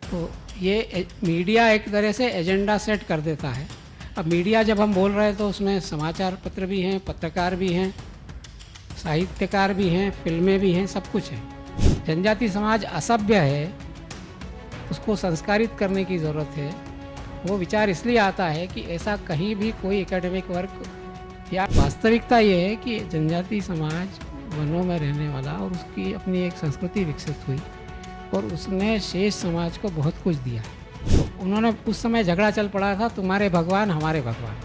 तो ये मीडिया एक तरह से एजेंडा सेट कर देता है। अब मीडिया जब हम बोल रहे हैं तो उसमें समाचार पत्र भी हैं, पत्रकार भी हैं, साहित्यकार भी हैं, फिल्में भी हैं, सब कुछ है। जनजाति समाज असभ्य है, उसको संस्कारित करने की ज़रूरत है। वो विचार इसलिए आता है कि ऐसा कहीं भी कोई एकेडमिक वर्क या वास्तविकता ये है कि जनजाति समाज वनों में रहने वाला और उसकी अपनी एक संस्कृति विकसित हुई और उसने शेष समाज को बहुत कुछ दिया। तो उन्होंने उस समय झगड़ा चल पड़ा था, तुम्हारे भगवान हमारे भगवान।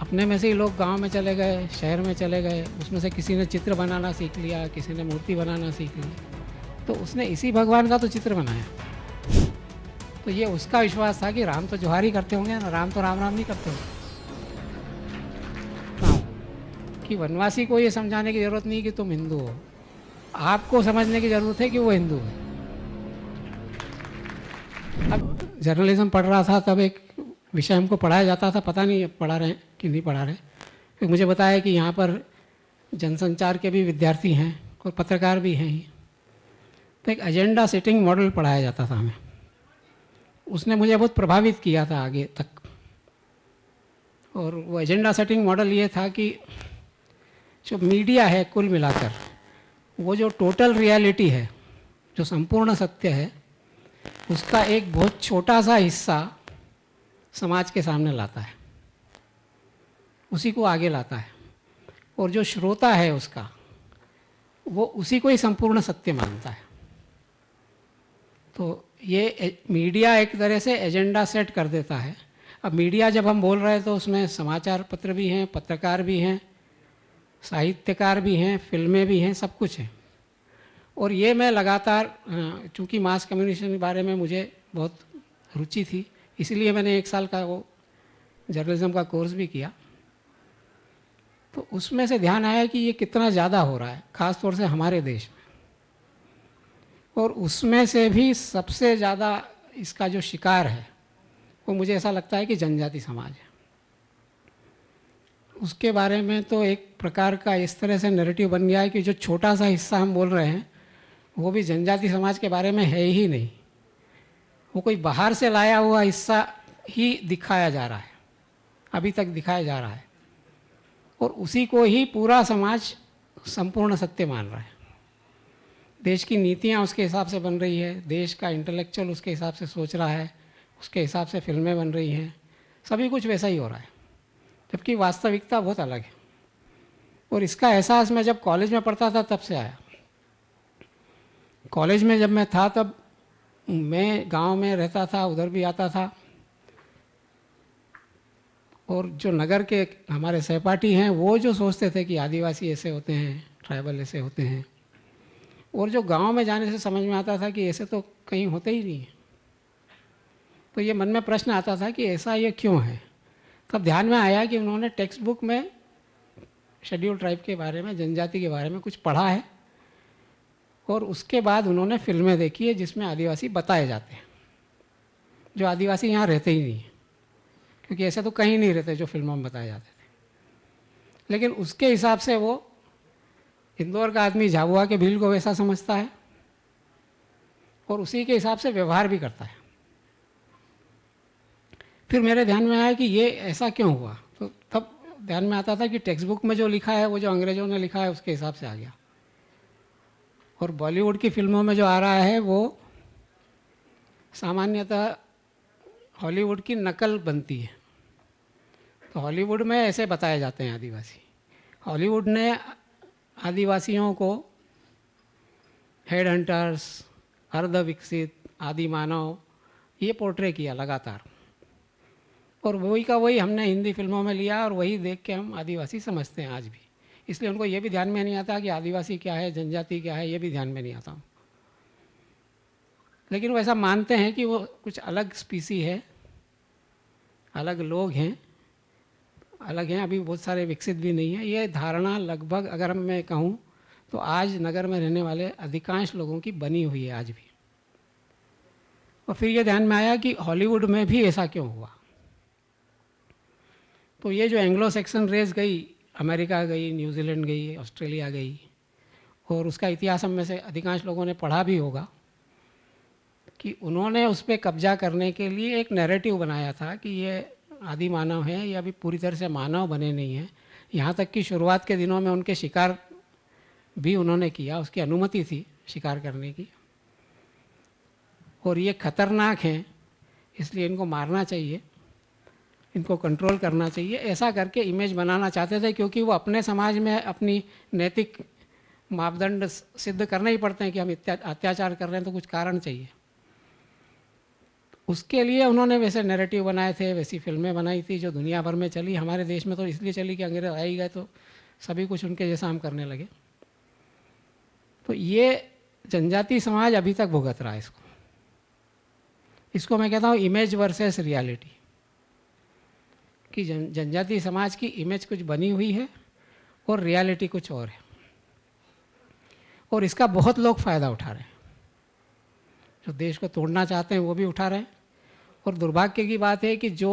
अपने में से ही लोग गांव में चले गए, शहर में चले गए, उसमें से किसी ने चित्र बनाना सीख लिया, किसी ने मूर्ति बनाना सीख ली, तो उसने इसी भगवान का तो चित्र बनाया। तो ये उसका विश्वास था कि राम तो जोहार ही करते होंगे ना, राम तो राम राम नहीं करते होंगे। कि वनवासी को ये समझाने की ज़रूरत नहीं कि तुम हिंदू हो, आपको समझने की ज़रूरत है कि वो हिंदू है। अब जर्नलिज्म पढ़ रहा था तब एक विषय हमको पढ़ाया जाता था, पता नहीं पढ़ा रहे कि नहीं पढ़ा रहे, तो मुझे बताया कि यहाँ पर जनसंचार के भी विद्यार्थी हैं और पत्रकार भी हैं ही। तो एक एजेंडा सेटिंग मॉडल पढ़ाया जाता था हमें, उसने मुझे बहुत प्रभावित किया था आगे तक। और वो एजेंडा सेटिंग मॉडल ये था कि जो मीडिया है कुल मिलाकर, वो जो टोटल रियलिटी है, जो संपूर्ण सत्य है, उसका एक बहुत छोटा सा हिस्सा समाज के सामने लाता है, उसी को आगे लाता है। और जो श्रोता है उसका, वो उसी को ही संपूर्ण सत्य मानता है। तो ये मीडिया एक तरह से एजेंडा सेट कर देता है। अब मीडिया जब हम बोल रहे हैं तो उसमें समाचार पत्र भी हैं, पत्रकार भी हैं, साहित्यकार भी हैं, फिल्में भी हैं, सब कुछ है। और ये मैं लगातार, चूँकि मास कम्युनिकेशन के बारे में मुझे बहुत रुचि थी, इसीलिए मैंने 1 साल का वो जर्नलिज्म का कोर्स भी किया। तो उसमें से ध्यान आया कि ये कितना ज़्यादा हो रहा है, ख़ास तौर से हमारे देश में। और उसमें से भी सबसे ज़्यादा इसका जो शिकार है वो मुझे ऐसा लगता है कि जनजाति समाज है। उसके बारे में तो एक प्रकार का इस तरह से नैरेटिव बन गया है कि जो छोटा सा हिस्सा हम बोल रहे हैं वो भी जनजाति समाज के बारे में है ही नहीं, वो कोई बाहर से लाया हुआ हिस्सा ही दिखाया जा रहा है, अभी तक दिखाया जा रहा है। और उसी को ही पूरा समाज संपूर्ण सत्य मान रहा है। देश की नीतियाँ उसके हिसाब से बन रही है, देश का इंटेलेक्चुअल उसके हिसाब से सोच रहा है, उसके हिसाब से फिल्में बन रही हैं, सभी कुछ वैसा ही हो रहा है, जबकि वास्तविकता बहुत अलग है। और इसका एहसास मैं जब कॉलेज में पढ़ता था तब से आया। कॉलेज में जब मैं था तब मैं गांव में रहता था, उधर भी आता था, और जो नगर के हमारे सहपाठी हैं वो जो सोचते थे कि आदिवासी ऐसे होते हैं, ट्राइबल ऐसे होते हैं, और जो गांव में जाने से समझ में आता था कि ऐसे तो कहीं होते ही नहीं है। तो ये मन में प्रश्न आता था कि ऐसा ये क्यों है। तब ध्यान में आया कि उन्होंने टेक्स्ट बुक में शेड्यूल ट्राइब के बारे में, जनजाति के बारे में कुछ पढ़ा है, और उसके बाद उन्होंने फिल्में देखी है जिसमें आदिवासी बताए जाते हैं, जो आदिवासी यहाँ रहते ही नहीं है, क्योंकि ऐसे तो कहीं नहीं रहते जो फिल्मों में बताए जाते थे। लेकिन उसके हिसाब से वो इंदौर का आदमी झाबुआ के भील को वैसा समझता है और उसी के हिसाब से व्यवहार भी करता है। फिर मेरे ध्यान में आया कि ये ऐसा क्यों हुआ। तो तब ध्यान में आता था कि टेक्स्ट बुक में जो लिखा है वो जो अंग्रेज़ों ने लिखा है उसके हिसाब से आ गया, और बॉलीवुड की फिल्मों में जो आ रहा है वो सामान्यतः हॉलीवुड की नकल बनती है। तो हॉलीवुड में ऐसे बताए जाते हैं आदिवासी। हॉलीवुड ने आदिवासियों को हेड हंटर्स, अर्ध विकसित, आदि मानव, ये पोर्ट्रे किया लगातार, और वही का वही हमने हिंदी फिल्मों में लिया और वही देख के हम आदिवासी समझते हैं आज भी। इसलिए उनको ये भी ध्यान में नहीं आता कि आदिवासी क्या है, जनजाति क्या है, ये भी ध्यान में नहीं आता। लेकिन वो ऐसा मानते हैं कि वो कुछ अलग स्पीसी है, अलग लोग हैं, अलग हैं, अभी बहुत सारे विकसित भी नहीं है। ये धारणा लगभग अगर मैं कहूँ तो आज नगर में रहने वाले अधिकांश लोगों की बनी हुई है आज भी। और फिर ये ध्यान में आया कि हॉलीवुड में भी ऐसा क्यों हुआ। तो ये जो एंग्लो सेक्सन रेस गई, अमेरिका गई, न्यूजीलैंड गई, ऑस्ट्रेलिया गई, और उसका इतिहास हम में से अधिकांश लोगों ने पढ़ा भी होगा कि उन्होंने उस पर कब्जा करने के लिए एक नैरेटिव बनाया था कि ये आदि मानव है, ये अभी पूरी तरह से मानव बने नहीं हैं। यहाँ तक कि शुरुआत के दिनों में उनके शिकार भी उन्होंने किया, उसकी अनुमति थी शिकार करने की, और ये खतरनाक हैं इसलिए इनको मारना चाहिए, इनको कंट्रोल करना चाहिए, ऐसा करके इमेज बनाना चाहते थे, क्योंकि वो अपने समाज में अपनी नैतिक मापदंड सिद्ध करने ही पड़ते हैं कि हम अत्याचार कर रहे हैं तो कुछ कारण चाहिए। उसके लिए उन्होंने वैसे नैरेटिव बनाए थे, वैसी फिल्में बनाई थी जो दुनिया भर में चली। हमारे देश में तो इसलिए चली कि अंग्रेज आ ही गए तो सभी कुछ उनके जैसा हम करने लगे। तो ये जनजाति समाज अभी तक भुगत रहा है इसको मैं कहता हूँ इमेज वर्सेस रियलिटी, कि जनजाति समाज की इमेज कुछ बनी हुई है और रियलिटी कुछ और है, और इसका बहुत लोग फ़ायदा उठा रहे हैं। जो देश को तोड़ना चाहते हैं वो भी उठा रहे हैं, और दुर्भाग्य की बात है कि जो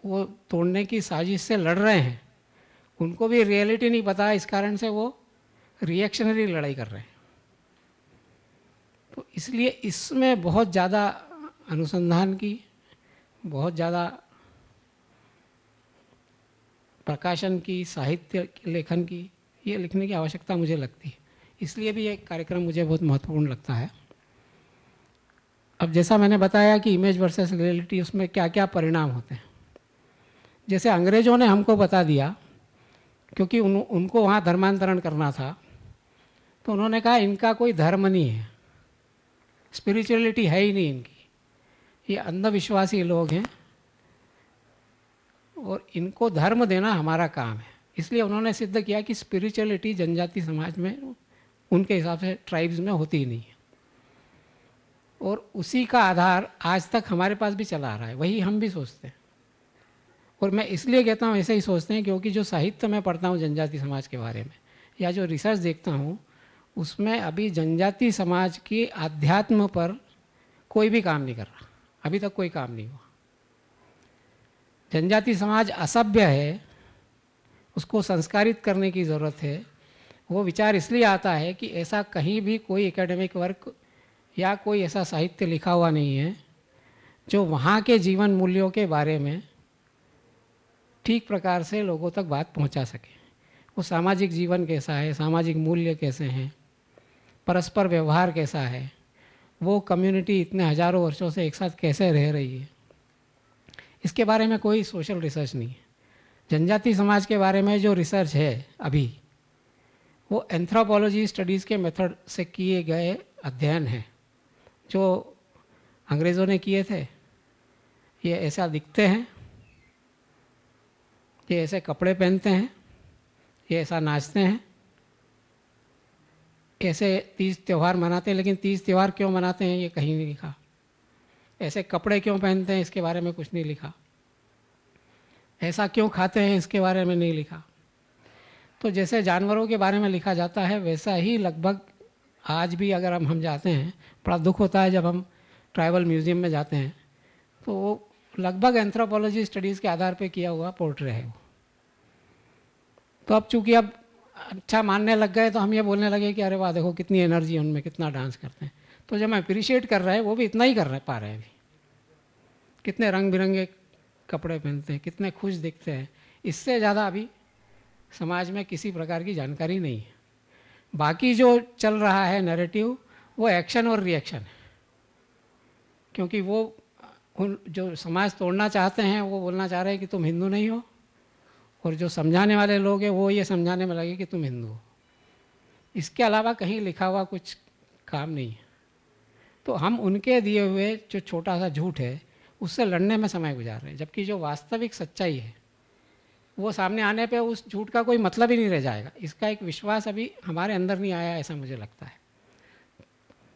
वो तोड़ने की साजिश से लड़ रहे हैं उनको भी रियलिटी नहीं पता है, इस कारण से वो रिएक्शनरी लड़ाई कर रहे हैं। तो इसलिए इसमें बहुत ज़्यादा अनुसंधान की, बहुत ज़्यादा प्रकाशन की, साहित्य लेखन की, ये लिखने की आवश्यकता मुझे लगती है। इसलिए भी ये कार्यक्रम मुझे बहुत महत्वपूर्ण लगता है। अब जैसा मैंने बताया कि इमेज वर्सेस रियलिटी, उसमें क्या क्या परिणाम होते हैं। जैसे अंग्रेज़ों ने हमको बता दिया, क्योंकि उनको वहाँ धर्मांतरण करना था, तो उन्होंने कहा इनका कोई धर्म नहीं है, स्पिरिचुअलिटी है ही नहीं इनकी, ये अंधविश्वासी लोग हैं और इनको धर्म देना हमारा काम है। इसलिए उन्होंने सिद्ध किया कि स्पिरिचुअलिटी जनजाति समाज में उनके हिसाब से ट्राइब्स में होती ही नहीं है, और उसी का आधार आज तक हमारे पास भी चला आ रहा है, वही हम भी सोचते हैं। और मैं इसलिए कहता हूँ ऐसे ही सोचते हैं क्योंकि जो साहित्य मैं पढ़ता हूँ जनजाति समाज के बारे में, या जो रिसर्च देखता हूँ, उसमें अभी जनजाति समाज की आध्यात्म पर कोई भी काम नहीं कर रहा, अभी तक कोई काम नहीं हुआ। जनजाति समाज असभ्य है, उसको संस्कारित करने की ज़रूरत है। वो विचार इसलिए आता है कि ऐसा कहीं भी कोई एकेडमिक वर्क या कोई ऐसा साहित्य लिखा हुआ नहीं है जो वहाँ के जीवन मूल्यों के बारे में ठीक प्रकार से लोगों तक बात पहुँचा सके। वो सामाजिक जीवन कैसा है, सामाजिक मूल्य कैसे हैं, परस्पर व्यवहार कैसा है, वो कम्युनिटी इतने हज़ारों वर्षों से एक साथ कैसे रह रही है, इसके बारे में कोई सोशल रिसर्च नहीं है। जनजाति समाज के बारे में जो रिसर्च है अभी, वो एंथ्रोपोलॉजी स्टडीज़ के मेथड से किए गए अध्ययन हैं जो अंग्रेज़ों ने किए थे। ये ऐसा दिखते हैं, ये ऐसे कपड़े पहनते हैं, ये ऐसा नाचते हैं, ऐसे तीज त्यौहार मनाते हैं, लेकिन तीज त्यौहार क्यों मनाते हैं ये कहीं नहीं लिखा। ऐसे कपड़े क्यों पहनते हैं इसके बारे में कुछ नहीं लिखा। ऐसा क्यों खाते हैं इसके बारे में नहीं लिखा। तो जैसे जानवरों के बारे में लिखा जाता है वैसा ही लगभग आज भी अगर हम जाते हैं, बड़ा दुख होता है जब हम ट्राइबल म्यूज़ियम में जाते हैं तो वो लगभग एंथ्रोपोलॉजी स्टडीज़ के आधार पे किया हुआ पोर्ट्रे है वो। तो अब चूँकि अब अच्छा मानने लग गए तो हम ये बोलने लगे कि अरे वाह देखो कितनी एनर्जी है उनमें, कितना डांस करते हैं। तो जब हम अप्रिशिएट कर रहे हैं वो भी इतना ही कर पा रहे हैं अभी। कितने रंग बिरंगे कपड़े पहनते हैं, कितने खुश दिखते हैं, इससे ज़्यादा अभी समाज में किसी प्रकार की जानकारी नहीं है। बाकी जो चल रहा है नैरेटिव वो एक्शन और रिएक्शन है, क्योंकि वो उन जो समाज तोड़ना चाहते हैं वो बोलना चाह रहे हैं कि तुम हिंदू नहीं हो, और जो समझाने वाले लोग हैं वो ये समझाने में लगे कि तुम हिंदू हो। इसके अलावा कहीं लिखा हुआ कुछ काम नहीं है। तो हम उनके दिए हुए जो छोटा सा झूठ है उससे लड़ने में समय गुजार रहे हैं, जबकि जो वास्तविक सच्चाई है वो सामने आने पे उस झूठ का कोई मतलब ही नहीं रह जाएगा। इसका एक विश्वास अभी हमारे अंदर नहीं आया, ऐसा मुझे लगता है।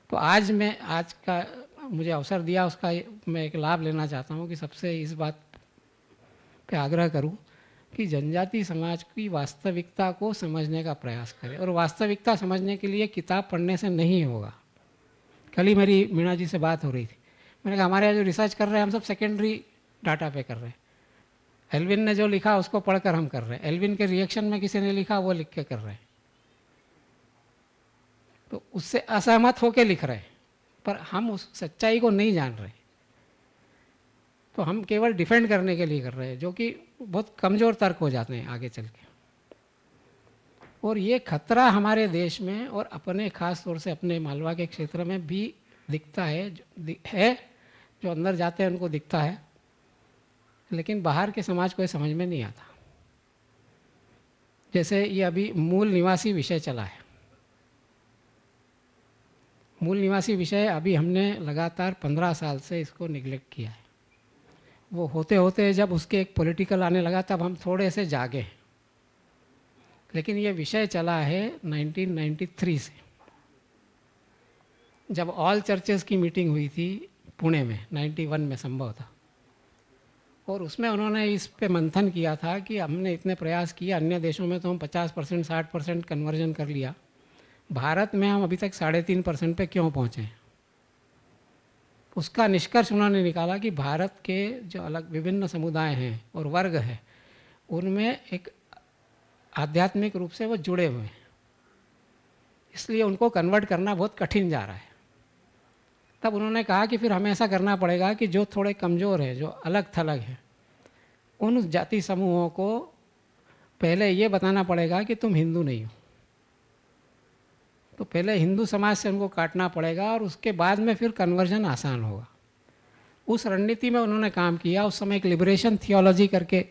तो आज का मुझे अवसर दिया उसका मैं एक लाभ लेना चाहता हूँ कि सबसे इस बात पे आग्रह करूँ कि जनजाति समाज की वास्तविकता को समझने का प्रयास करें, और वास्तविकता समझने के लिए किताब पढ़ने से नहीं होगा। कल ही मेरी मीणा जी से बात हो रही थी, मैंने कहा हमारे यहाँ जो रिसर्च कर रहे हैं हम सब सेकेंडरी डाटा पे कर रहे हैं। एल्विन ने जो लिखा उसको पढ़कर हम कर रहे हैं, एल्विन के रिएक्शन में किसी ने लिखा वो लिख के कर रहे हैं, तो उससे असहमत होकर लिख रहे हैं। पर हम उस सच्चाई को नहीं जान रहे, तो हम केवल डिफेंड करने के लिए कर रहे हैं, जो कि बहुत कमज़ोर तर्क हो जाते हैं आगे चल के। और ये खतरा हमारे देश में और अपने ख़ास तौर से अपने मालवा के क्षेत्र में भी दिखता है, जो अंदर जाते हैं उनको दिखता है, लेकिन बाहर के समाज को ये समझ में नहीं आता। जैसे ये अभी मूल निवासी विषय चला है, मूल निवासी विषय अभी हमने लगातार 15 साल से इसको निगलेक्ट किया है। वो होते होते जब उसके एक पॉलिटिकल आने लगा तब हम थोड़े से जागे हैं, लेकिन ये विषय चला है 1993 से, जब ऑल चर्चेस की मीटिंग हुई थी पुणे में 91 में संभव था, और उसमें उन्होंने इस पे मंथन किया था कि हमने इतने प्रयास किए, अन्य देशों में तो हम 50% 60% कन्वर्जन कर लिया, भारत में हम अभी तक 3.5% पे क्यों पहुँचे हैं। उसका निष्कर्ष उन्होंने निकाला कि भारत के जो अलग विभिन्न समुदाय हैं और वर्ग हैं, उनमें एक आध्यात्मिक रूप से वो जुड़े हुए हैं, इसलिए उनको कन्वर्ट करना बहुत कठिन जा रहा है। तब उन्होंने कहा कि फिर हमें ऐसा करना पड़ेगा कि जो थोड़े कमज़ोर हैं, जो अलग थलग हैं, उन जाति समूहों को पहले ये बताना पड़ेगा कि तुम हिंदू नहीं हो। तो पहले हिंदू समाज से उनको काटना पड़ेगा और उसके बाद में फिर कन्वर्जन आसान होगा। उस रणनीति में उन्होंने काम किया। उस समय एक लिबरेशन थियोलॉजी करके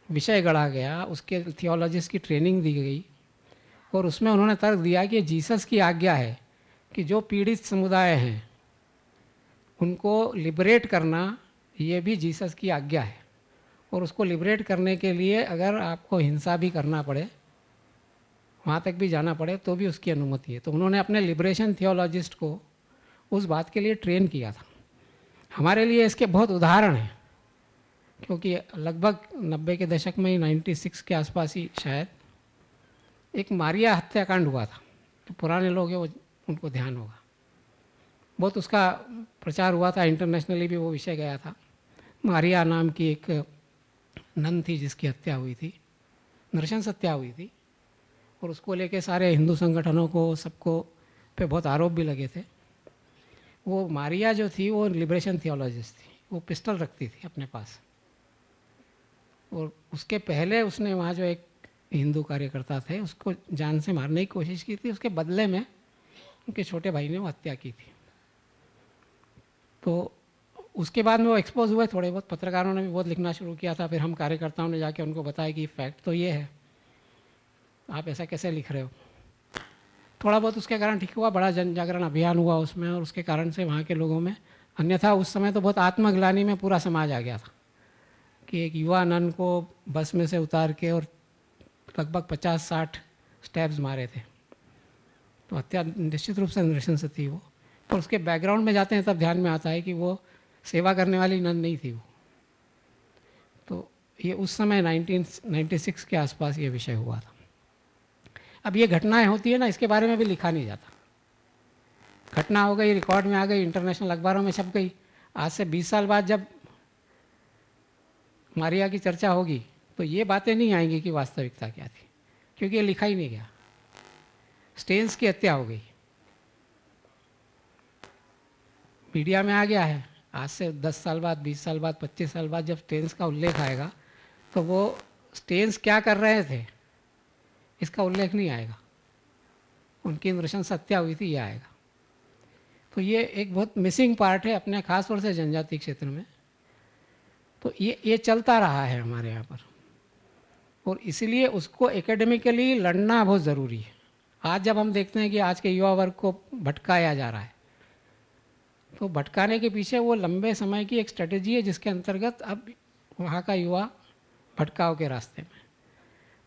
विषय गढ़ा गया, उसके थियोलॉजिस्ट की ट्रेनिंग दी गई, और उसमें उन्होंने तर्क दिया कि जीसस की आज्ञा है कि जो पीड़ित समुदाय हैं उनको लिबरेट करना, ये भी जीसस की आज्ञा है, और उसको लिबरेट करने के लिए अगर आपको हिंसा भी करना पड़े, वहाँ तक भी जाना पड़े, तो भी उसकी अनुमति है। तो उन्होंने अपने लिबरेशन थियोलॉजिस्ट को उस बात के लिए ट्रेन किया था। हमारे लिए इसके बहुत उदाहरण हैं, क्योंकि लगभग 90 के दशक में ही 96 के आसपास ही शायद एक मारिया हत्याकांड हुआ था। तो पुराने लोग हैं वो, उनको ध्यान होगा, बहुत उसका प्रचार हुआ था, इंटरनेशनली भी वो विषय गया था। मारिया नाम की एक नन थी जिसकी हत्या हुई थी, नृशंस हत्या हुई थी, और उसको लेके सारे हिंदू संगठनों को, सबको पे बहुत आरोप भी लगे थे। वो मारिया जो थी वो लिबरेशन थियोलॉजिस्ट थी, वो पिस्टल रखती थी अपने पास, और उसके पहले उसने वहाँ जो एक हिंदू कार्यकर्ता थे उसको जान से मारने की कोशिश की थी। उसके बदले में उनके छोटे भाई ने वो हत्या की थी। तो उसके बाद में वो एक्सपोज हुए, थोड़े बहुत पत्रकारों ने भी बहुत लिखना शुरू किया था। फिर हम कार्यकर्ताओं ने जाके उनको बताया कि फैक्ट तो ये है, आप ऐसा कैसे लिख रहे हो। थोड़ा बहुत उसके कारण ठीक हुआ, बड़ा जन जागरण अभियान हुआ उसमें, और उसके कारण से वहाँ के लोगों में, अन्यथा उस समय तो बहुत आत्मग्लानि में पूरा समाज आ गया था कि एक युवा नन को बस में से उतार के और लगभग 50-60 स्टैब्स मारे थे। तो हत्या निश्चित रूप से नृशंस थी वो, और उसके बैकग्राउंड में जाते हैं तब ध्यान में आता है कि वो सेवा करने वाली नन नहीं थी वो। तो ये उस समय 1996 के आसपास ये विषय हुआ था। अब ये घटनाएं होती है ना, इसके बारे में भी लिखा नहीं जाता। घटना हो गई, रिकॉर्ड में आ गई, इंटरनेशनल अखबारों में छप गई। आज से 20 साल बाद जब मारिया की चर्चा होगी तो ये बातें नहीं आएंगी कि वास्तविकता क्या थी, क्योंकि ये लिखा ही नहीं गया। स्टेन्स की हत्या हो गई, मीडिया में आ गया है। आज से 10 साल बाद, 20 साल बाद, 25 साल बाद जब स्टेन्स का उल्लेख आएगा तो वो स्टेन्स क्या कर रहे थे इसका उल्लेख नहीं आएगा। उनकी नृशंस हत्या हुई थी ये आएगा। तो ये एक बहुत मिसिंग पार्ट है अपने खास तौर से जनजाति क्षेत्र में। तो ये चलता रहा है हमारे यहाँ पर, और इसीलिए उसको एकेडमिकली लड़ना बहुत ज़रूरी है। आज जब हम देखते हैं कि आज के युवा वर्ग को भटकाया जा रहा है, तो भटकाने के पीछे वो लंबे समय की एक स्ट्रेटेजी है जिसके अंतर्गत अब वहाँ का युवा भटकाव के रास्ते में।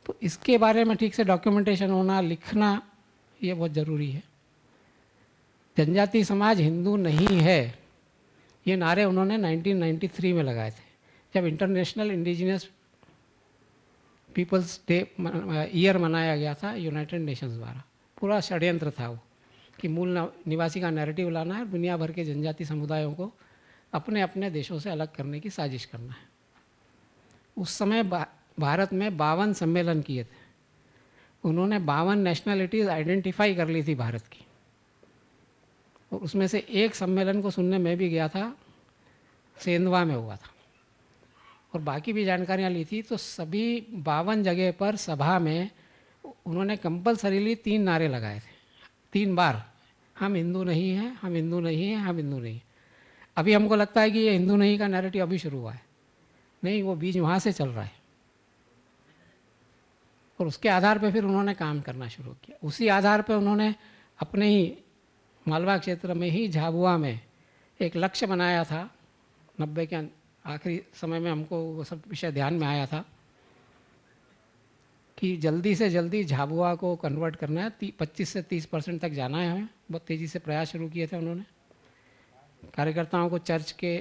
तो इसके बारे में ठीक से डॉक्यूमेंटेशन होना, लिखना, ये बहुत ज़रूरी है। जनजाति समाज हिंदू नहीं है, ये नारे उन्होंने 1993 में लगाए थे, जब international indigenous peoples day year मनाया गया था यूनाइटेड नेशंस द्वारा। पूरा षड्यंत्र था वो कि मूल निवासी का नैरेटिव लाना है और दुनिया भर के जनजाति समुदायों को अपने अपने देशों से अलग करने की साजिश करना है। उस समय भारत में 52 सम्मेलन किए थे। उन्होंने 52 नेशनलिटीज़ आइडेंटिफाई कर ली थी भारत की, और उसमें से एक सम्मेलन को सुनने मैं भी गया था, सेंधवा में हुआ था, और बाकी भी जानकारियाँ ली थी। तो सभी 52 जगह पर सभा में उन्होंने कंपल्सरीली 3 नारे लगाए थे, 3 बार, हम हिंदू नहीं हैं, हम हिंदू नहीं हैं, हम हिंदू नहीं हैं। अभी हमको लगता है कि ये हिंदू नहीं का नैरेटिव अभी शुरू हुआ है, नहीं, वो बीज वहाँ से चल रहा है। और उसके आधार पे फिर उन्होंने काम करना शुरू किया। उसी आधार पे उन्होंने अपने ही मालवा क्षेत्र में ही झाबुआ में एक लक्ष्य बनाया था। 90 के आखिरी समय में हमको वो सब विषय ध्यान में आया था कि जल्दी से जल्दी झाबुआ को कन्वर्ट करना है, 25 से 30% तक जाना है हमें। बहुत तेज़ी से प्रयास शुरू किए थे उन्होंने। कार्यकर्ताओं को चर्च के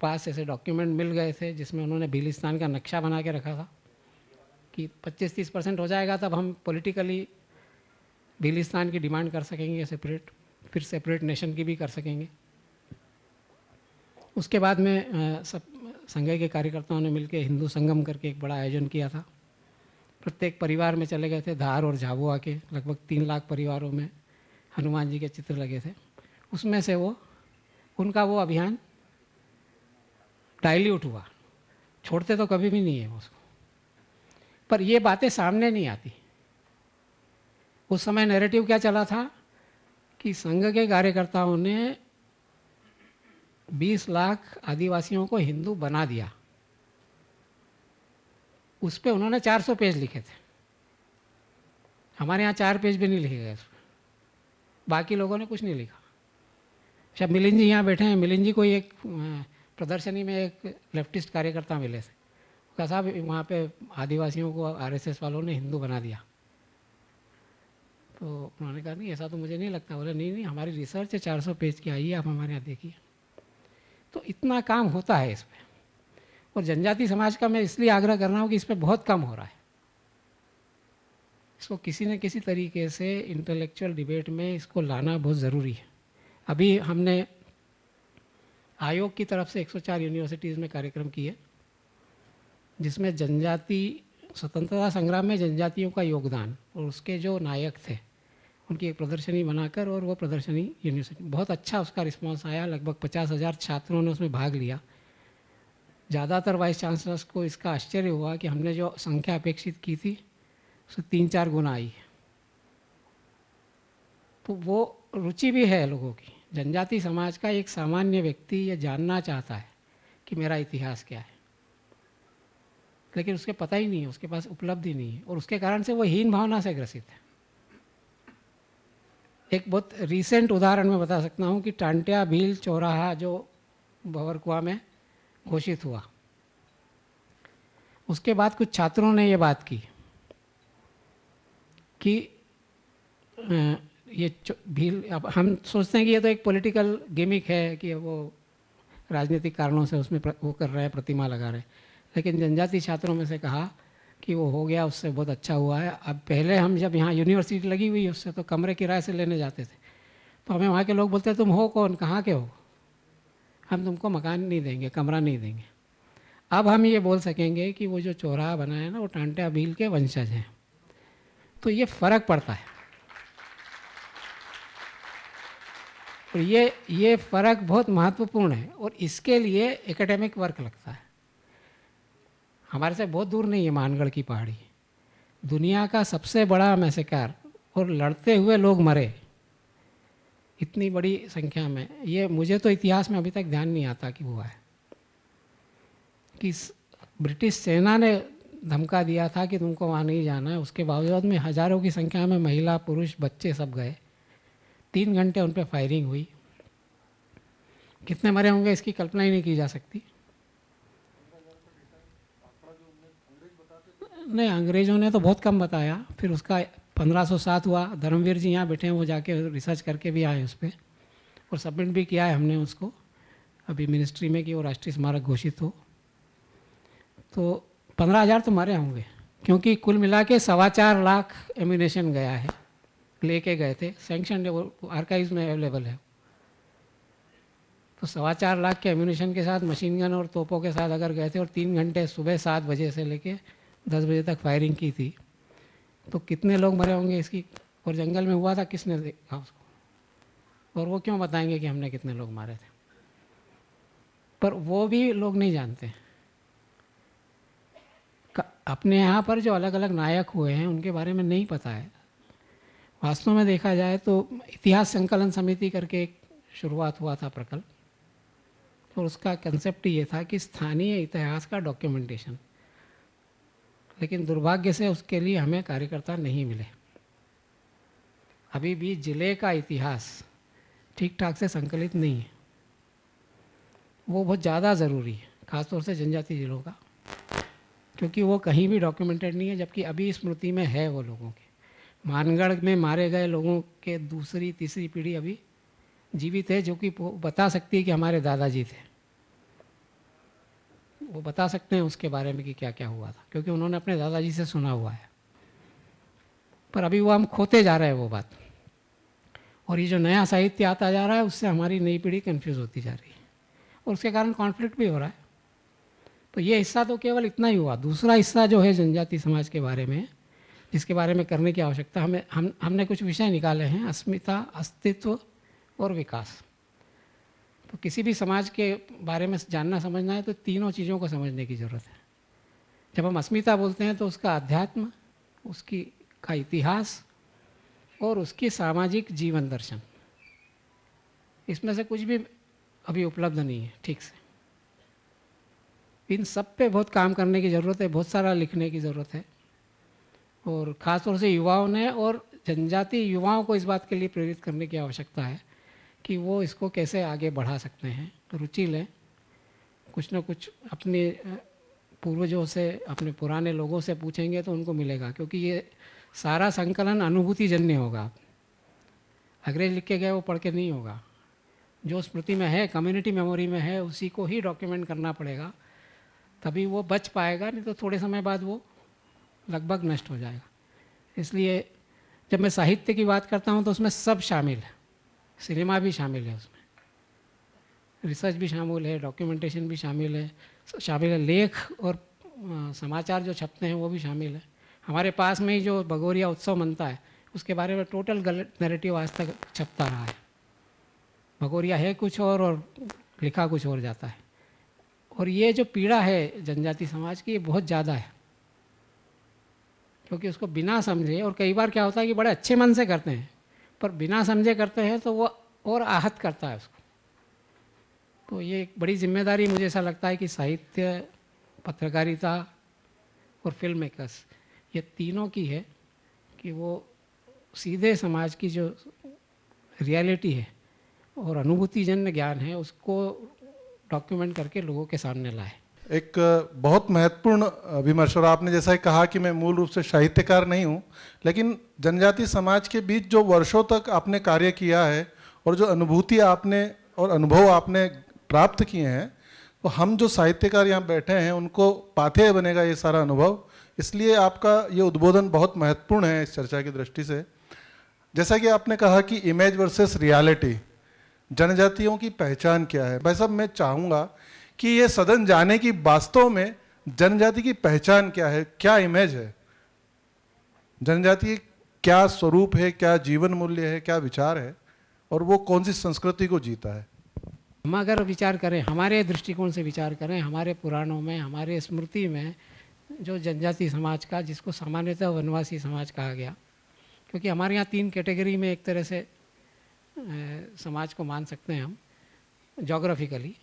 पास ऐसे डॉक्यूमेंट मिल गए थे जिसमें उन्होंने भीलिस्तान का नक्शा बना के रखा था कि 25-30% हो जाएगा तब हम पॉलिटिकली भीलिस्तान की डिमांड कर सकेंगे, सेपरेट, फिर सेपरेट नेशन की भी कर सकेंगे। उसके बाद में सब संघ के कार्यकर्ताओं ने मिलकर हिंदू संगम करके एक बड़ा आयोजन किया था। प्रत्येक परिवार में चले गए थे, धार और झाबुआ के लगभग 3 लाख परिवारों में हनुमान जी के चित्र लगे थे। उसमें से उनका वो अभियान डाइल्यूट हुआ, छोड़ते तो कभी भी नहीं है उसको, पर ये बातें सामने नहीं आती। उस समय नैरेटिव क्या चला था कि संघ के कार्यकर्ताओं ने 20 लाख आदिवासियों को हिंदू बना दिया। उस पर उन्होंने 400 पेज लिखे थे, हमारे यहाँ 4 पेज भी नहीं लिखे गए उस पर, बाकी लोगों ने कुछ नहीं लिखा। शायद मिलिंद जी यहाँ बैठे हैं, मिलिंद जी को एक प्रदर्शनी में एक लेफ्टिस्ट कार्यकर्ता मिले थे, कहा साहब वहाँ पे आदिवासियों को आरएसएस वालों ने हिंदू बना दिया। तो उन्होंने कहा नहीं, ऐसा तो मुझे नहीं लगता। बोले नहीं, हमारी रिसर्च है 400 पेज की, आइए आप हमारे यहाँ देखिए। तो इतना काम होता है इस पर, और जनजाति समाज का मैं इसलिए आग्रह कर रहा हूँ कि इस पर बहुत कम हो रहा है। इसको किसी न किसी तरीके से इंटेलेक्चुअल डिबेट में इसको लाना बहुत ज़रूरी है। अभी हमने आयोग की तरफ से 104 यूनिवर्सिटीज़ में कार्यक्रम किए जिसमें जनजाति स्वतंत्रता संग्राम में जनजातियों का योगदान और उसके जो नायक थे उनकी एक प्रदर्शनी बनाकर, और वो प्रदर्शनी यूनिवर्सिटी बहुत अच्छा उसका रिस्पांस आया। लगभग 50,000 छात्रों ने उसमें भाग लिया। ज़्यादातर वाइस चांसलर्स को इसका आश्चर्य हुआ कि हमने जो संख्या अपेक्षित की थी उससे 3-4 गुना आई। तो वो रुचि भी है लोगों की। जनजाति समाज का एक सामान्य व्यक्ति ये जानना चाहता है कि मेरा इतिहास क्या है, लेकिन उसके पता ही नहीं है, उसके पास उपलब्धि नहीं है, और उसके कारण से वो हीन भावना से ग्रसित है। एक बहुत रीसेंट उदाहरण मैं बता सकता हूँ कि टांटिया भील चौराहा जो भंवरकुआ में घोषित हुआ, उसके बाद कुछ छात्रों ने ये बात की कि ये भील, अब हम सोचते हैं कि ये तो एक पॉलिटिकल गिमिक है कि वो राजनीतिक कारणों से उसमें वो कर रहे हैं, प्रतिमा लगा रहे हैं, लेकिन जनजाति छात्रों में से कहा कि वो हो गया, उससे बहुत अच्छा हुआ है। अब पहले हम जब यहाँ यूनिवर्सिटी लगी हुई उससे तो कमरे किराए से लेने जाते थे, तो हमें वहाँ के लोग बोलते तुम हो कौन, कहाँ के हो, हम तुमको मकान नहीं देंगे, कमरा नहीं देंगे। अब हम ये बोल सकेंगे कि वो जो चौराहा बना है ना वो टांटिया भील के वंशज हैं। तो ये फ़र्क पड़ता है, और ये फ़र्क बहुत महत्वपूर्ण है, और इसके लिए एकेडमिक वर्क लगता है। हमारे से बहुत दूर नहीं है मानगढ़ की पहाड़ी, दुनिया का सबसे बड़ा मैसेकर, और लड़ते हुए लोग मरे इतनी बड़ी संख्या में। ये मुझे तो इतिहास में अभी तक ध्यान नहीं आता कि हुआ है कि ब्रिटिश सेना ने धमका दिया था कि तुमको वहाँ नहीं जाना है, उसके बावजूद में हज़ारों की संख्या में महिला पुरुष बच्चे सब गए। 3 घंटे उन पर फायरिंग हुई, कितने मरे होंगे इसकी कल्पना ही नहीं की जा सकती। नहीं, अंग्रेज़ों ने तो बहुत कम बताया, फिर उसका 1507 हुआ। धर्मवीर जी यहाँ बैठे हैं, वो जाके रिसर्च करके भी आए उस पर, और सबमिट भी किया है हमने उसको अभी मिनिस्ट्री में कि वो राष्ट्रीय स्मारक घोषित हो। तो 15,000 तो मरे होंगे, क्योंकि कुल मिला के 4.25 लाख एम्यूनेशन गया है, लेके गए थे, सैंक्शन आर्काइव्स में अवेलेबल है। तो 4.25 लाख के एम्यूनेशन के साथ मशीन गन और तोपों के साथ अगर गए थे, और 3 घंटे सुबह 7 बजे से लेके 10 बजे तक फायरिंग की थी, तो कितने लोग मरे होंगे इसकी। और जंगल में हुआ था, किसने देखा उसको, और वो क्यों बताएंगे कि हमने कितने लोग मारे थे? पर वो भी लोग नहीं जानते। अपने यहाँ पर जो अलग अलग नायक हुए हैं उनके बारे में नहीं पता है। वास्तव में देखा जाए तो इतिहास संकलन समिति करके एक शुरुआत हुआ था प्रकल्प, और उसका कंसेप्ट ये था कि स्थानीय इतिहास का डॉक्यूमेंटेशन, लेकिन दुर्भाग्य से उसके लिए हमें कार्यकर्ता नहीं मिले। अभी भी जिले का इतिहास ठीक ठाक से संकलित नहीं है, वो बहुत ज़्यादा ज़रूरी है, ख़ासतौर से जनजाति जिलों का, क्योंकि वो कहीं भी डॉक्यूमेंटेड नहीं है, जबकि अभी स्मृति में है वो लोगों के। मानगढ़ में मारे गए लोगों के दूसरी तीसरी पीढ़ी अभी जीवित है, जो कि बता सकती है कि हमारे दादाजी थे। वो बता सकते हैं उसके बारे में कि क्या क्या हुआ था, क्योंकि उन्होंने अपने दादाजी से सुना हुआ है। पर अभी वो हम खोते जा रहे हैं वो बात, और ये जो नया साहित्य आता जा रहा है उससे हमारी नई पीढ़ी कंफ्यूज होती जा रही है, और उसके कारण कॉन्फ्लिक्ट भी हो रहा है। तो ये हिस्सा तो केवल इतना ही हुआ। दूसरा हिस्सा जो है जनजाति समाज के बारे में, जिसके बारे में करने की आवश्यकता, हमने कुछ विषय निकाले हैं: अस्मिता, अस्तित्व और विकास। तो किसी भी समाज के बारे में जानना समझना है तो तीनों चीज़ों को समझने की ज़रूरत है। जब हम अस्मिता बोलते हैं तो उसका अध्यात्म, उसकी का इतिहास और उसकी सामाजिक जीवन दर्शन, इसमें से कुछ भी अभी उपलब्ध नहीं है ठीक से। इन सब पे बहुत काम करने की ज़रूरत है, बहुत सारा लिखने की ज़रूरत है, और ख़ास तौर से युवाओं ने और जनजाति युवाओं को इस बात के लिए प्रेरित करने की आवश्यकता है कि वो इसको कैसे आगे बढ़ा सकते हैं। रुचि लें, कुछ ना कुछ अपने पूर्वजों से, अपने पुराने लोगों से पूछेंगे तो उनको मिलेगा, क्योंकि ये सारा संकलन अनुभूति जन्य होगा। अंग्रेज लिख के गए वो पढ़ के नहीं होगा। जो स्मृति में है, कम्युनिटी मेमोरी में है, उसी को ही डॉक्यूमेंट करना पड़ेगा, तभी वो बच पाएगा, नहीं तो थोड़े समय बाद वो लगभग नष्ट हो जाएगा। इसलिए जब मैं साहित्य की बात करता हूँ तो उसमें सब शामिल है, सिनेमा भी शामिल है, उसमें रिसर्च भी शामिल है, डॉक्यूमेंटेशन भी शामिल है, लेख और समाचार जो छपते हैं वो भी शामिल है। हमारे पास में ही जो भगोरिया उत्सव मनता है उसके बारे में टोटल गलत नैरेटिव आज तक छपता रहा है। भगोरिया है कुछ और लिखा कुछ और जाता है। और ये जो पीड़ा है जनजाति समाज की, ये बहुत ज़्यादा है, क्योंकि उसको बिना समझे, और कई बार क्या होता है कि बड़े अच्छे मन से करते हैं पर बिना समझे करते हैं तो वो और आहत करता है उसको। तो ये एक बड़ी जिम्मेदारी मुझे ऐसा लगता है कि साहित्य, पत्रकारिता और फिल्म मेकर्स, ये तीनों की है कि वो सीधे समाज की जो रियलिटी है और अनुभूतिजन्य ज्ञान है उसको डॉक्यूमेंट करके लोगों के सामने लाए। एक बहुत महत्वपूर्ण विमर्श, और आपने जैसा ही कहा कि मैं मूल रूप से साहित्यकार नहीं हूँ, लेकिन जनजाति समाज के बीच जो वर्षों तक आपने कार्य किया है और जो अनुभूति आपने और अनुभव आपने प्राप्त किए हैं, तो हम जो साहित्यकार यहाँ बैठे हैं उनको पाथेय बनेगा ये सारा अनुभव। इसलिए आपका ये उद्बोधन बहुत महत्वपूर्ण है इस चर्चा की दृष्टि से। जैसा कि आपने कहा कि इमेज वर्सेस रियलिटी, जनजातियों की पहचान क्या है। भाई साहब, मैं चाहूँगा कि ये सदन जाने की वास्तव में जनजाति की पहचान क्या है, क्या इमेज है, जनजाति क्या स्वरूप है, क्या जीवन मूल्य है, क्या विचार है, और वो कौन सी संस्कृति को जीता है। हम अगर विचार करें, हमारे दृष्टिकोण से विचार करें, हमारे पुराणों में, हमारे स्मृति में जो जनजाति समाज का, जिसको सामान्यतः वनवासी समाज कहा गया, क्योंकि हमारे यहाँ 3 कैटेगरी में एक तरह से समाज को मान सकते हैं हम जोग्राफिकली।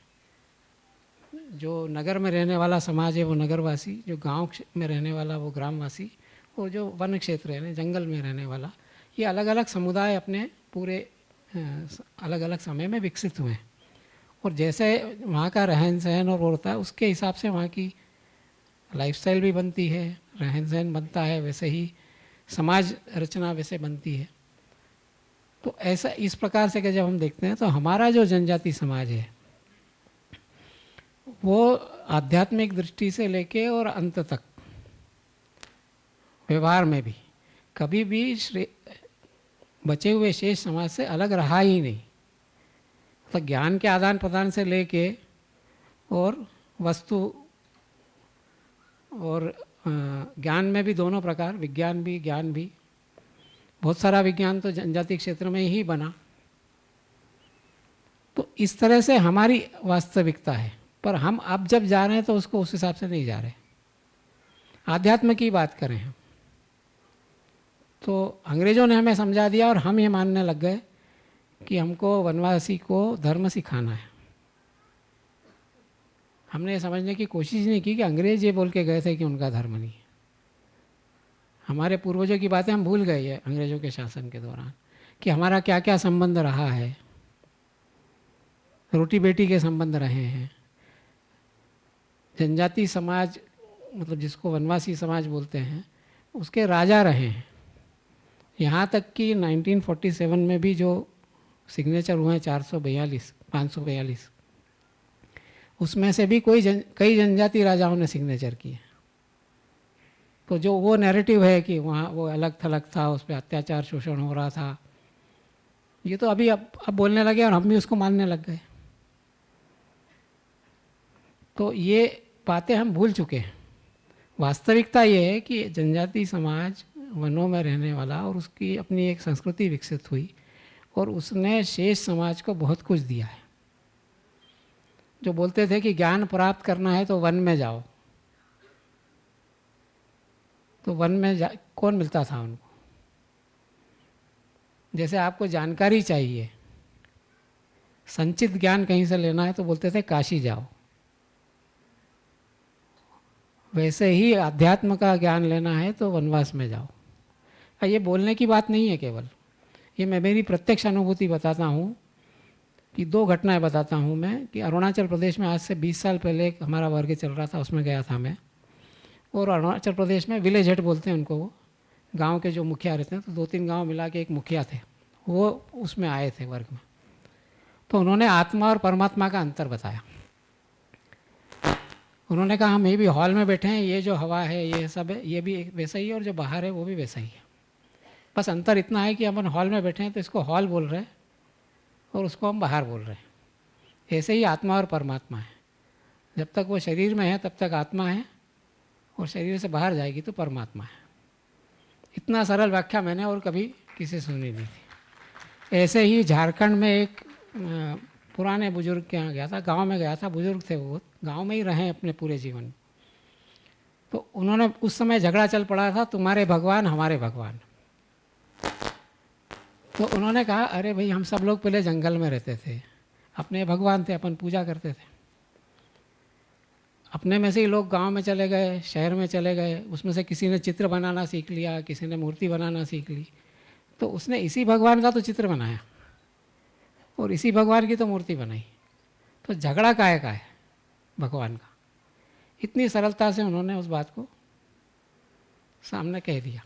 जो नगर में रहने वाला समाज है वो नगरवासी, जो गांव में रहने वाला वो ग्रामवासी, और जो वन क्षेत्र है, जंगल में रहने वाला, ये अलग अलग समुदाय अपने पूरे अलग अलग समय में विकसित हुए हैं। और जैसे वहाँ का रहन सहन और होता है उसके हिसाब से वहाँ की लाइफस्टाइल भी बनती है, रहन सहन बनता है, वैसे ही समाज रचना वैसे बनती है। तो ऐसा इस प्रकार से कि जब हम देखते हैं तो हमारा जो जनजाति समाज है वो आध्यात्मिक दृष्टि से लेके और अंत तक व्यवहार में भी कभी भी बचे हुए शेष समाज से अलग रहा ही नहीं। तो ज्ञान के आदान प्रदान से लेके और वस्तु और ज्ञान में भी दोनों प्रकार, विज्ञान भी ज्ञान भी, बहुत सारा विज्ञान तो जनजाति क्षेत्र में ही बना। तो इस तरह से हमारी वास्तविकता है, पर हम अब जब जा रहे हैं तो उसको उस हिसाब से नहीं जा रहे। आध्यात्म की बात करें हम तो अंग्रेज़ों ने हमें समझा दिया और हम ये मानने लग गए कि हमको वनवासी को धर्म सिखाना है। हमने ये समझने की कोशिश नहीं की कि अंग्रेज़ ये बोल के गए थे कि उनका धर्म नहीं है। हमारे पूर्वजों की बातें हम भूल गए हैं अंग्रेज़ों के शासन के दौरान, कि हमारा क्या क्या संबंध रहा है, रोटी बेटी के संबंध रहे हैं। जनजाति समाज, मतलब जिसको वनवासी समाज बोलते हैं, उसके राजा रहे हैं। यहाँ तक कि 1947 में भी जो सिग्नेचर हुए हैं 542, उसमें से भी कई जनजाति राजाओं ने सिग्नेचर किए। तो जो वो नैरेटिव है कि वहाँ वो अलग थलग था, उस पर अत्याचार शोषण हो रहा था, ये तो अभी अब बोलने लगे और हम भी उसको मानने लग गए। तो ये बातें हम भूल चुके हैं। वास्तविकता ये है कि जनजाति समाज वनों में रहने वाला, और उसकी अपनी एक संस्कृति विकसित हुई और उसने शेष समाज को बहुत कुछ दिया है। जो बोलते थे कि ज्ञान प्राप्त करना है तो वन में जाओ, तो वन में कौन मिलता था उनको? जैसे आपको जानकारी चाहिए, संचित ज्ञान कहीं से लेना है तो बोलते थे काशी जाओ। वैसे ही अध्यात्म का ज्ञान लेना है तो वनवास में जाओ। ये बोलने की बात नहीं है केवल, ये मैं मेरी प्रत्यक्ष अनुभूति बताता हूँ कि 2 घटनाएं बताता हूँ मैं। कि अरुणाचल प्रदेश में आज से 20 साल पहले एक हमारा वर्ग चल रहा था, उसमें गया था मैं। और अरुणाचल प्रदेश में विलेज हेड बोलते हैं उनको, वो गांव के जो मुखिया रहते हैं, तो 2-3 गांव मिला के एक मुखिया थे, वो उसमें आए थे वर्ग में। तो उन्होंने आत्मा और परमात्मा का अंतर बताया। उन्होंने कहा हम ये भी हॉल में बैठे हैं, ये जो हवा है ये सब है, ये भी वैसा ही है, और जो बाहर है वो भी वैसा ही है। बस अंतर इतना है कि अपन हॉल में बैठे हैं तो इसको हॉल बोल रहे हैं और उसको हम बाहर बोल रहे हैं। ऐसे ही आत्मा और परमात्मा है। जब तक वो शरीर में है तब तक आत्मा है, और शरीर से बाहर जाएगी तो परमात्मा है। इतना सरल व्याख्या मैंने और कभी किसी से सुनी नहीं थी। ऐसे ही झारखंड में एक पुराने बुजुर्ग के यहाँ गया था, गांव में गया था, बुजुर्ग थे वो, गांव में ही रहे अपने पूरे जीवन। तो उन्होंने उस समय झगड़ा चल पड़ा था, तुम्हारे भगवान हमारे भगवान। तो उन्होंने कहा अरे भाई हम सब लोग पहले जंगल में रहते थे, अपने भगवान थे, अपन पूजा करते थे। अपने में से ही लोग गांव में चले गए, शहर में चले गए, उसमें से किसी ने चित्र बनाना सीख लिया, किसी ने मूर्ति बनाना सीख ली, तो उसने इसी भगवान का तो चित्र बनाया और इसी भगवान की तो मूर्ति बनाई। तो झगड़ा काहे का है भगवान का? इतनी सरलता से उन्होंने उस बात को सामने कह दिया।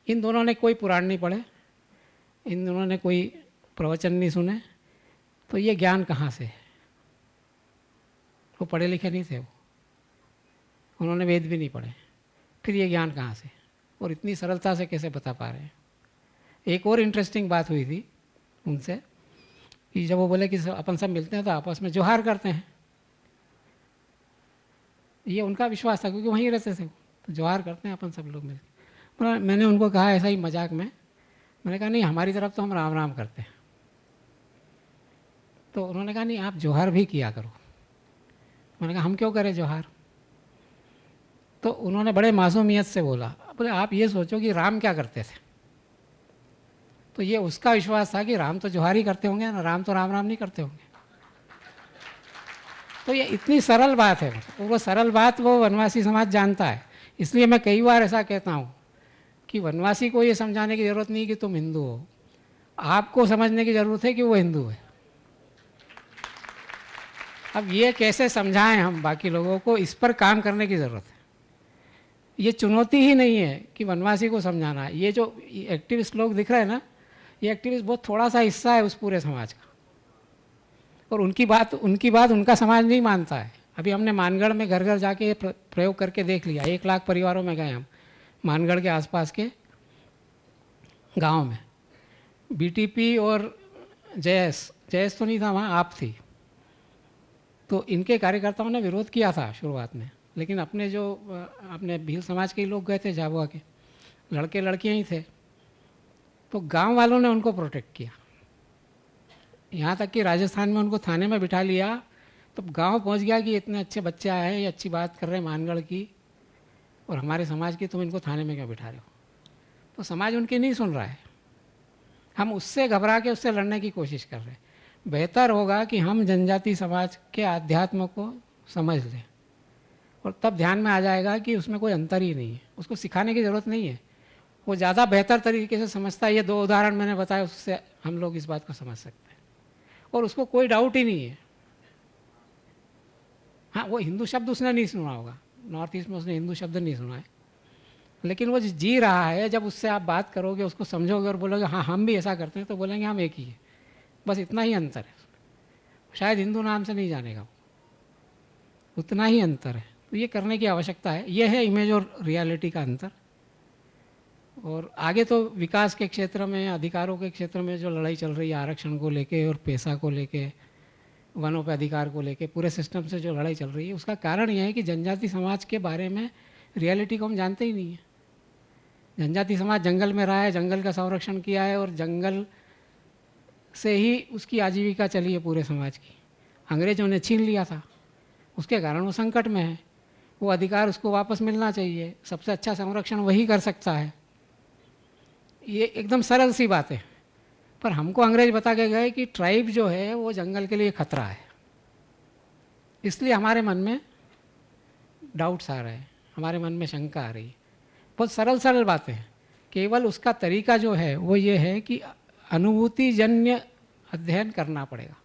इन दोनों ने कोई पुराण नहीं पढ़े, इन दोनों ने कोई प्रवचन नहीं सुने, तो ये ज्ञान कहाँ से है? वो पढ़े लिखे नहीं थे, वो उन्होंने वेद भी नहीं पढ़े, फिर ये ज्ञान कहाँ से? और इतनी सरलता से कैसे बता पा रहे हैं? एक और इंटरेस्टिंग बात हुई थी उनसे कि जब वो बोले कि अपन सब मिलते हैं तो आपस में जोहार करते हैं, ये उनका विश्वास था क्योंकि वहीं रहते थे, तो जोहार करते हैं अपन सब लोग मिलकर। मैंने उनको कहा ऐसा ही मजाक में, मैंने कहा नहीं हमारी तरफ तो हम राम राम करते हैं। तो उन्होंने कहा नहीं आप जोहार भी किया करो। मैंने कहा हम क्यों करें जोहार? तो उन्होंने बड़े मासूमियत से बोला, बोले आप ये सोचो कि राम क्या करते थे। तो ये उसका विश्वास था कि राम तो जोहार ही करते होंगे ना, राम तो राम राम नहीं करते होंगे। तो ये इतनी सरल बात है, वो सरल बात वो वनवासी समाज जानता है। इसलिए मैं कई बार ऐसा कहता हूँ कि वनवासी को ये समझाने की ज़रूरत नहीं कि तुम हिंदू हो, आपको समझने की ज़रूरत है कि वो हिंदू है। अब ये कैसे समझाएं हम बाकी लोगों को, इस पर काम करने की ज़रूरत है। ये चुनौती ही नहीं है कि वनवासी को समझाना है। ये जो एक्टिविस्ट लोग दिख रहे हैं ना, ये एक्टिविस्ट बहुत थोड़ा सा हिस्सा है उस पूरे समाज का, और उनकी बात उनका समाज नहीं मानता है। अभी हमने मानगढ़ में घर घर जाके प्रयोग करके देख लिया, 1 लाख परिवारों में गए हम, मानगढ़ के आसपास के गांव में। बीटीपी और जयस तो नहीं था वहाँ, आप थी। तो इनके कार्यकर्ताओं ने विरोध किया था शुरुआत में, लेकिन अपने भील समाज के लोग गए थे, झाबुआ के लड़के लड़कियाँ ही थे, तो गांव वालों ने उनको प्रोटेक्ट किया। यहाँ तक कि राजस्थान में उनको थाने में बिठा लिया तो गांव पहुँच गया कि इतने अच्छे बच्चे आए हैं, ये अच्छी बात कर रहे हैं मानगढ़ की और हमारे समाज की, तुम इनको थाने में क्यों बिठा रहे हो? तो समाज उनकी नहीं सुन रहा है। हम उससे घबरा के उससे लड़ने की कोशिश कर रहे हैं। बेहतर होगा कि हम जनजाति समाज के आध्यात्म को समझ लें और तब ध्यान में आ जाएगा कि उसमें कोई अंतर ही नहीं है, उसको सिखाने की ज़रूरत नहीं है, वो ज़्यादा बेहतर तरीके से समझता है। ये 2 उदाहरण मैंने बताए, उससे हम लोग इस बात को समझ सकते हैं और उसको कोई डाउट ही नहीं है। हाँ, वो हिंदू शब्द उसने नहीं सुना होगा, नॉर्थ ईस्ट में उसने हिंदू शब्द नहीं सुना है, लेकिन वो जी रहा है। जब उससे आप बात करोगे, उसको समझोगे और बोलोगे हाँ हम भी ऐसा करते हैं, तो बोलेंगे हम एक ही है, बस इतना ही अंतर है। शायद हिंदू नाम से नहीं जानेगा वो, उतना ही अंतर है। तो ये करने की आवश्यकता है। ये है इमेज और रियलिटी का अंतर। और आगे तो विकास के क्षेत्र में, अधिकारों के क्षेत्र में जो लड़ाई चल रही है आरक्षण को लेके और पैसा को लेके, वनों पे अधिकार को लेके, पूरे सिस्टम से जो लड़ाई चल रही है, उसका कारण यह है कि जनजाति समाज के बारे में रियलिटी को हम जानते ही नहीं है। जनजाति समाज जंगल में रहा है, जंगल का संरक्षण किया है और जंगल से ही उसकी आजीविका चली है पूरे समाज की। अंग्रेजों ने छीन लिया था, उसके कारण वो संकट में है। वो अधिकार उसको वापस मिलना चाहिए। सबसे अच्छा संरक्षण वही कर सकता है। ये एकदम सरल सी बात है, पर हमको अंग्रेज बता के गए कि ट्राइब जो है वो जंगल के लिए खतरा है। इसलिए हमारे मन में डाउट्स आ रहे हैं, हमारे मन में शंका आ रही है। बहुत सरल सरल बातें हैं, केवल उसका तरीका जो है वो ये है कि अनुभूतिजन्य अध्ययन करना पड़ेगा।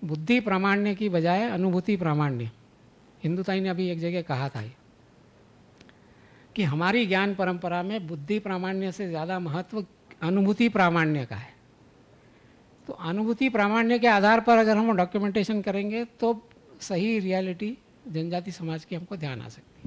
बुद्धि प्रामाण्य की बजाय अनुभूति प्रामाण्य। हिंदुताई ने अभी एक जगह कहा था कि हमारी ज्ञान परंपरा में बुद्धि प्रामाण्य से ज़्यादा महत्व अनुभूति प्रामाण्य का है। तो अनुभूति प्रामाण्य के आधार पर अगर हम डॉक्यूमेंटेशन करेंगे तो सही रियलिटी जनजाति समाज की हमको ध्यान आ सकती है।